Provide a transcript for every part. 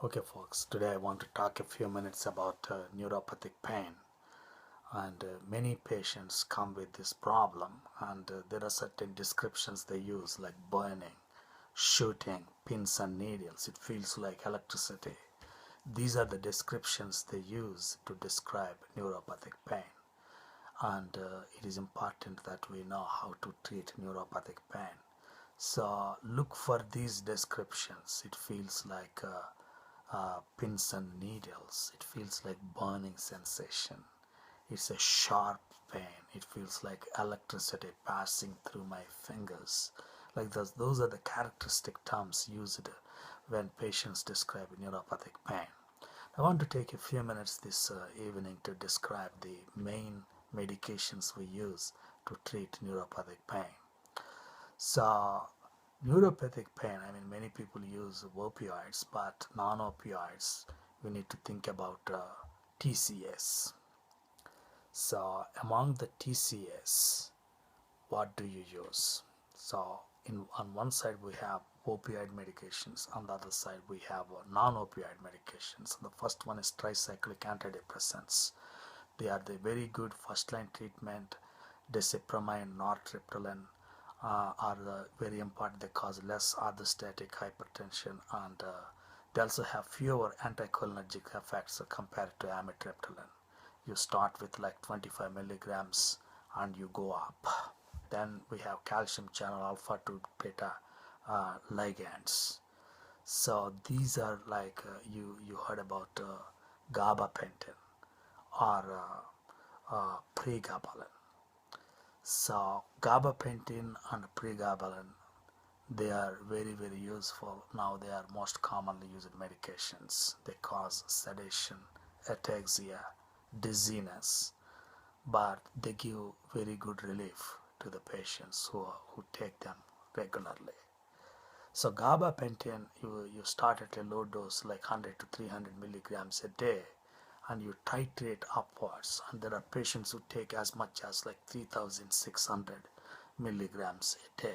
Okay, folks, today I want to talk a few minutes about neuropathic pain. And many patients come with this problem, and there are certain descriptions they use, like burning, shooting, pins and needles. It feels like electricity. These are the descriptions they use to describe neuropathic pain. And it is important that we know how to treat neuropathic pain. So look for these descriptions. It feels like pins and needles. It feels like burning sensation. It's a sharp pain. It feels like electricity passing through my fingers. Like those are the characteristic terms used when patients describe neuropathic pain. I want to take a few minutes this evening to describe the main medications we use to treat neuropathic pain. So, neuropathic pain, many people use opioids, but non-opioids, we need to think about TCS. So, among the TCS, what do you use? So, on one side we have opioid medications, on the other side we have non-opioid medications. The first one is tricyclic antidepressants. They are the very good first-line treatment. Desipramine, nortriptyline are very important. They cause less orthostatic hypertension, and they also have fewer anticholinergic effects compared to amitriptyline. You start with like 25 milligrams and you go up. Then we have calcium channel alpha to beta ligands. So these are like you heard about gabapentin or pregabalin. So gabapentin and pregabalin, they are very useful. Now they are most commonly used medications. They cause sedation, ataxia, dizziness, but they give very good relief to the patients who take them regularly. So gabapentin, you start at a low dose like 100 to 300 milligrams a day, and you titrate upwards, and there are patients who take as much as like 3600 milligrams a day.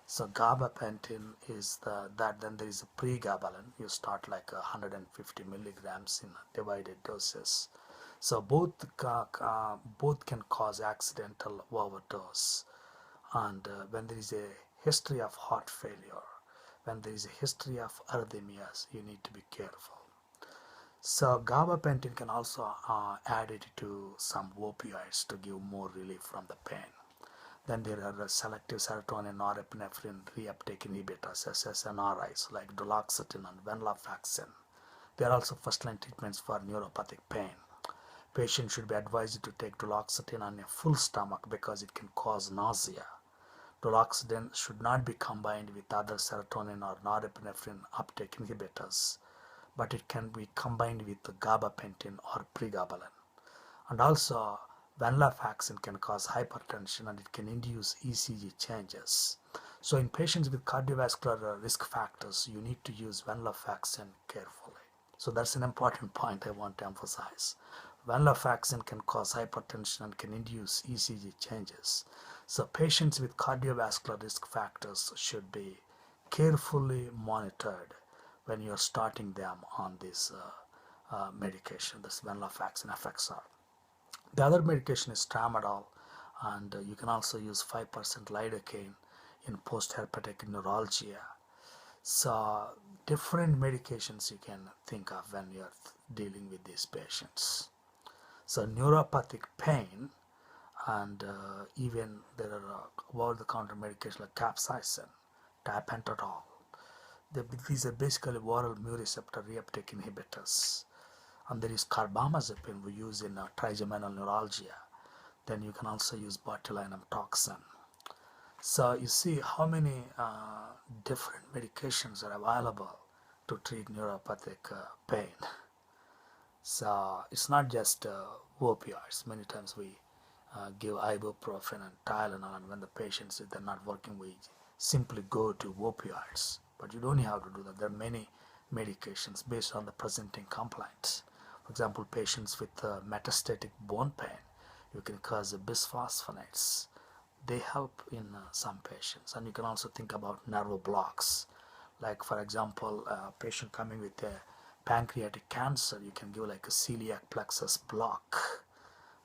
So gabapentin is that. Then there is a pregabalin. You start like 150 milligrams in divided doses. So both can cause accidental overdose. And when there is a history of heart failure, when there is a history of arrhythmias, you need to be careful. So gabapentin can also add it to some opioids to give more relief from the pain. Then there are selective serotonin norepinephrine reuptake inhibitors, SSNRIs, like duloxetine and venlafaxine. They are also first-line treatments for neuropathic pain. Patients should be advised to take duloxetine on a full stomach because it can cause nausea. Duloxetine should not be combined with other serotonin or norepinephrine uptake inhibitors, but it can be combined with gabapentin or pregabalin. And also, venlafaxine can cause hypertension and it can induce ECG changes. So in patients with cardiovascular risk factors, you need to use venlafaxine carefully. So that's an important point I want to emphasize. Venlafaxine can cause hypertension and can induce ECG changes. So patients with cardiovascular risk factors should be carefully monitored when you're starting them on this medication, this venlafaxine FXR. The other medication is tramadol, and you can also use 5% lidocaine in post-herpetic neuralgia. So different medications you can think of when you're dealing with these patients. So neuropathic pain, and even there are over-the-counter medications like capsaicin, tapentadol. These are basically oral mu receptor reuptake inhibitors. And there is carbamazepine we use in trigeminal neuralgia. Then you can also use botulinum toxin. So you see how many different medications are available to treat neuropathic pain. So it's not just opioids. Many times we give ibuprofen and Tylenol, and when the patients, if they're not working, we simply go to opioids. But you don't have to do that. There are many medications based on the presenting complaints. For example, patients with metastatic bone pain, you can cause bisphosphonates. They help in some patients. And you can also think about nerve blocks. Like, for example, a patient coming with a pancreatic cancer, you can give like a celiac plexus block,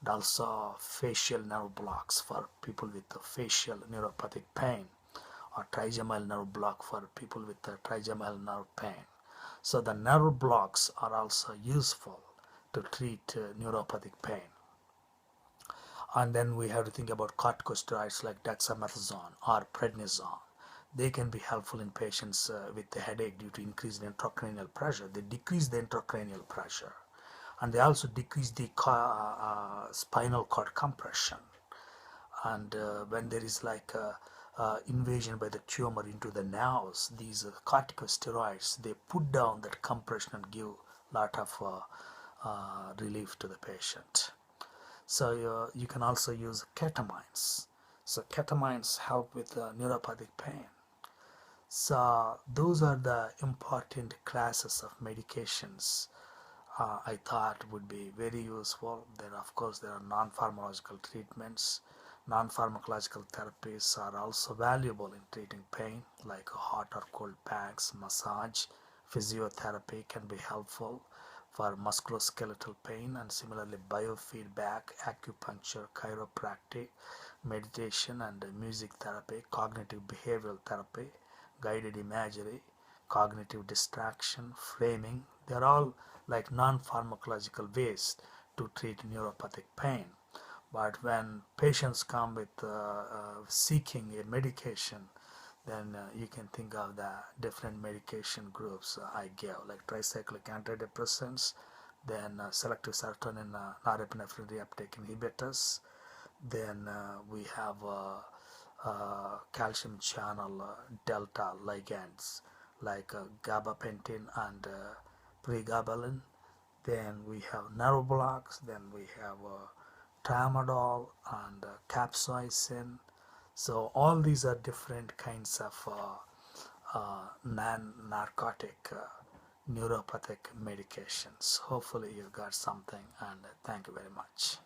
and also facial nerve blocks for people with the facial neuropathic pain, or trigeminal nerve block for people with the trigeminal nerve pain. So the nerve blocks are also useful to treat neuropathic pain. And then we have to think about corticosteroids like dexamethasone or prednisone. They can be helpful in patients with the headache due to increased intracranial pressure. They decrease the intracranial pressure, and they also decrease the spinal cord compression. And when there is like a invasion by the tumor into the nerves, these corticosteroids, they put down that compression and give a lot of relief to the patient. So you can also use ketamines. So ketamines help with neuropathic pain. So those are the important classes of medications I thought would be very useful. Then of course there are non-pharmacological treatments. Non-pharmacological therapies are also valuable in treating pain, like hot or cold packs, massage, physiotherapy can be helpful for musculoskeletal pain, and similarly biofeedback, acupuncture, chiropractic, meditation and music therapy, cognitive behavioral therapy, guided imagery, cognitive distraction, framing, they're all like non-pharmacological ways to treat neuropathic pain. But when patients come with seeking a medication, then you can think of the different medication groups I gave, like tricyclic antidepressants, then selective serotonin norepinephrine reuptake inhibitors, then we have calcium channel delta ligands like gabapentin and pregabalin. Then we have nerve blocks, then we have tramadol and capsaicin. So all these are different kinds of non-narcotic neuropathic medications. Hopefully you got something, and thank you very much.